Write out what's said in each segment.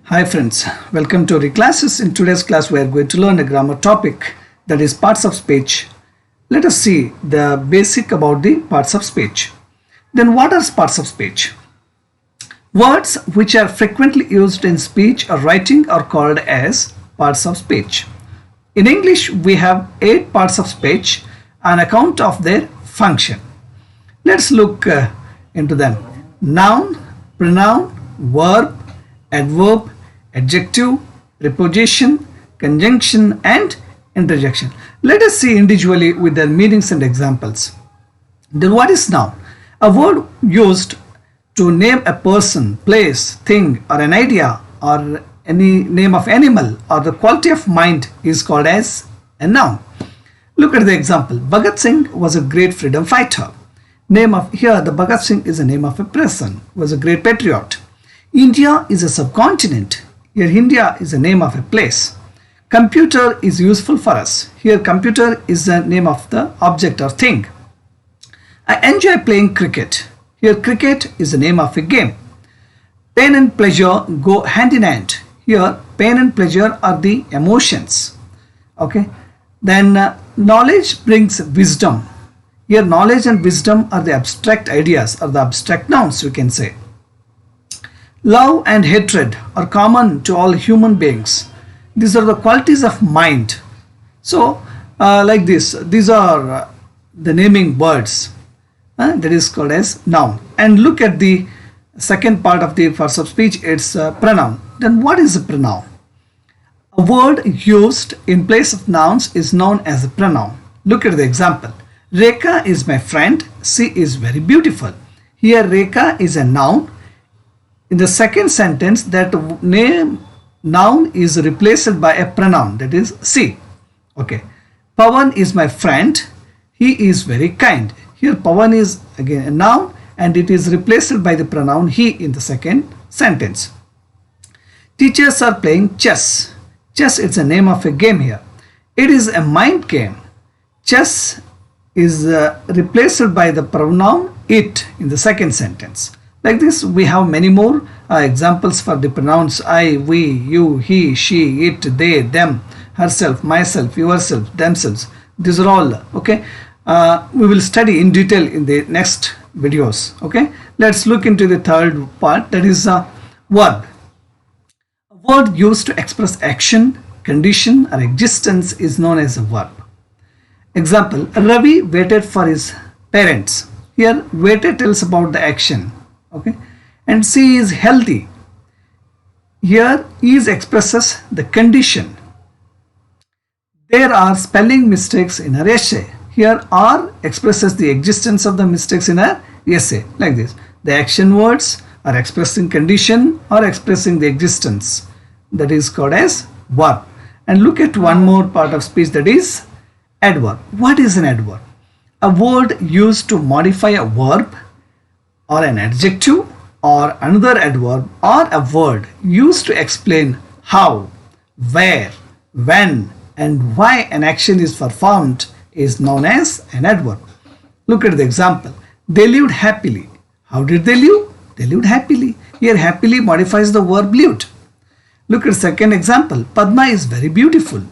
Hi friends, welcome to our classes. In today's class we are going to learn a grammar topic, that is parts of speech. Let us see the basic about the parts of speech. Then what are parts of speech? Words which are frequently used in speech or writing are called as parts of speech. In English we have 8 parts of speech on account of their function. Let's look into them. Noun, pronoun, verb, adverb, adjective, preposition, conjunction and interjection. Let us see individually with their meanings and examples. Then what is noun? A word used to name a person, place, thing or an idea or any name of animal or the quality of mind is called as a noun. Look at the example. Bhagat Singh was a great freedom fighter. The Bhagat Singh is the name of a person, was a great patriot. India is a subcontinent. Here India is the name of a place. Computer is useful for us. Here computer is the name of the object or thing. I enjoy playing cricket. Here cricket is the name of a game. Pain and pleasure go hand in hand. Here pain and pleasure are the emotions. Okay. Then knowledge brings wisdom. Here knowledge and wisdom are the abstract ideas or the abstract nouns, you can say. Love and hatred are common to all human beings. These are the qualities of mind. So, like this, these are the naming words. That is called as noun. And look at the second part of the parts of speech, it's pronoun. Then what is a pronoun? A word used in place of nouns is known as a pronoun. Look at the example. Rekha is my friend. She is very beautiful. Here Rekha is a noun. In the second sentence, that noun is replaced by a pronoun, that is she. Okay. Pawan is my friend. He is very kind. Here Pawan is again a noun and it is replaced by the pronoun he in the second sentence. Teachers are playing chess. Chess is the name of a game here. It is a mind game. Chess is replaced by the pronoun it in the second sentence. Like this, we have many more examples for the pronouns I, we, you, he, she, it, they, them, herself, myself, yourself, themselves. These are all okay. We will study in detail in the next videos. Okay. Let's look into the third part, that is verb. A word used to express action, condition or existence is known as a verb. Example, Ravi waited for his parents. Here waited tells about the action. Okay, and she is healthy. Here is expresses the condition. There are spelling mistakes in her essay. Here are expresses the existence of the mistakes in her essay. Like this, the action words are expressing condition or expressing the existence. That is called as verb. And look at one more part of speech, that is adverb. What is an adverb? A word used to modify a verb or an adjective or another adverb or a word used to explain how, where, when and why an action is performed is known as an adverb. Look at the example. They lived happily. How did they live? They lived happily. Here happily modifies the verb lived. Look at second example. Padma is very beautiful.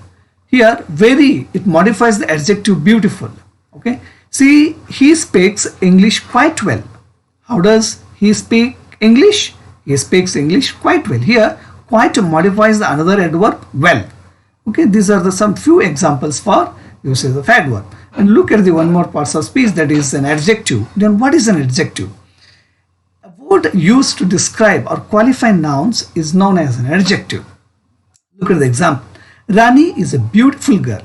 Here very, it modifies the adjective beautiful. Okay. See, he speaks English quite well. How does he speak English? He speaks English quite well. Here, quite modifies the another adverb well. Okay, these are some few examples for usage of adverb. And look at the one more part of speech, that is an adjective. Then what is an adjective? A word used to describe or qualify nouns is known as an adjective. Look at the example. Rani is a beautiful girl.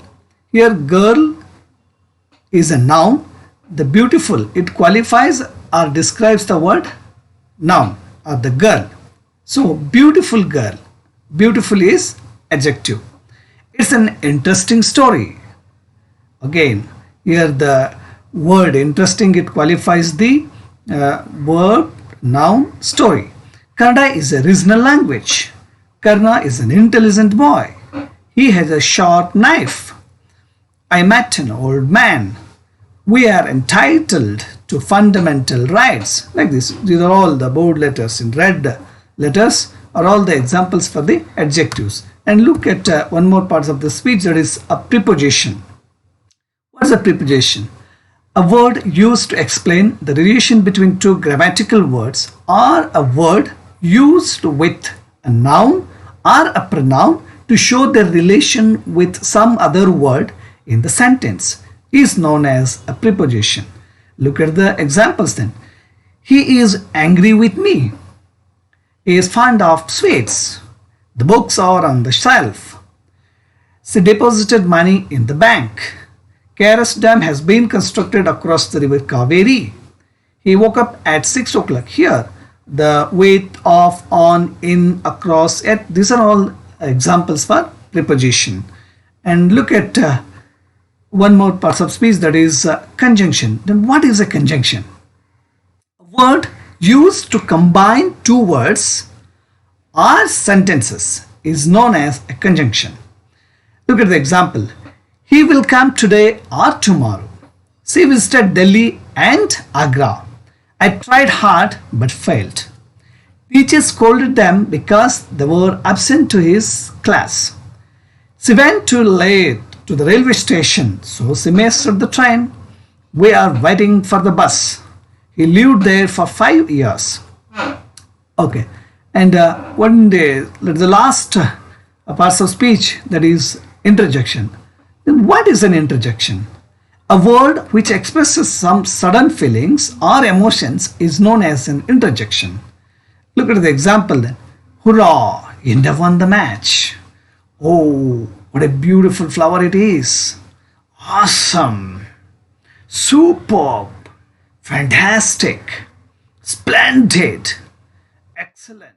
Here, girl is a noun. The beautiful, it qualifies or describes the word noun or the girl. So beautiful girl, beautiful is adjective. It's an interesting story. Again, here the word interesting, it qualifies the verb, noun, story. Kannada is a regional language. Karna is an intelligent boy. He has a sharp knife. I met an old man. We are entitled to fundamental rights. Like this, these are all the bold letters in red letters are all the examples for the adjectives. And look at one more part of the speech, that is a preposition. What is a preposition? A word used to explain the relation between two grammatical words, or a word used with a noun or a pronoun to show their relation with some other word in the sentence, is known as a preposition. Look at the examples then. He is angry with me. He is fond of sweets. The books are on the shelf. She deposited money in the bank. KRS Dam has been constructed across the river Kaveri. He woke up at 6 o'clock. Here, the with, of, on, in, across, at, these are all examples for preposition. And look at one more part of speech, that is conjunction. Then what is a conjunction? A word used to combine two words or sentences is known as a conjunction. Look at the example. He will come today or tomorrow. She visited Delhi and Agra. I tried hard but failed. Teacher scolded them because they were absent to his class. She went too late to the railway station, so she missed the train. We are waiting for the bus. He lived there for 5 years. Okay, and one day, the last part of speech, that is interjection. Then what is an interjection? A word which expresses some sudden feelings or emotions is known as an interjection. Look at the example then. Hurrah, India won the match. Oh, what a beautiful flower it is. Awesome. Superb. Fantastic. Splendid. Excellent.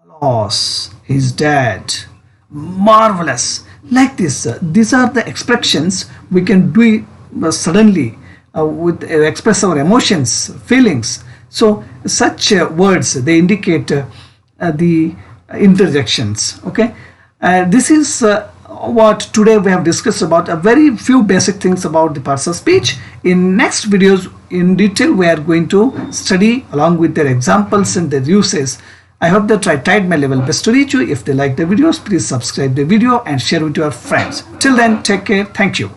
Alas, he's dead. Marvelous. Like this, these are the expressions we can do suddenly with express our emotions, feelings. So such words, they indicate the interjections. Okay, this is what today we have discussed about a very few basic things about the parts of speech. In next videos in detail we are going to study along with their examples and their uses. I hope that I tried my level best to reach you. If they like the videos, please subscribe the video and share with your friends. Till then, take care. Thank you.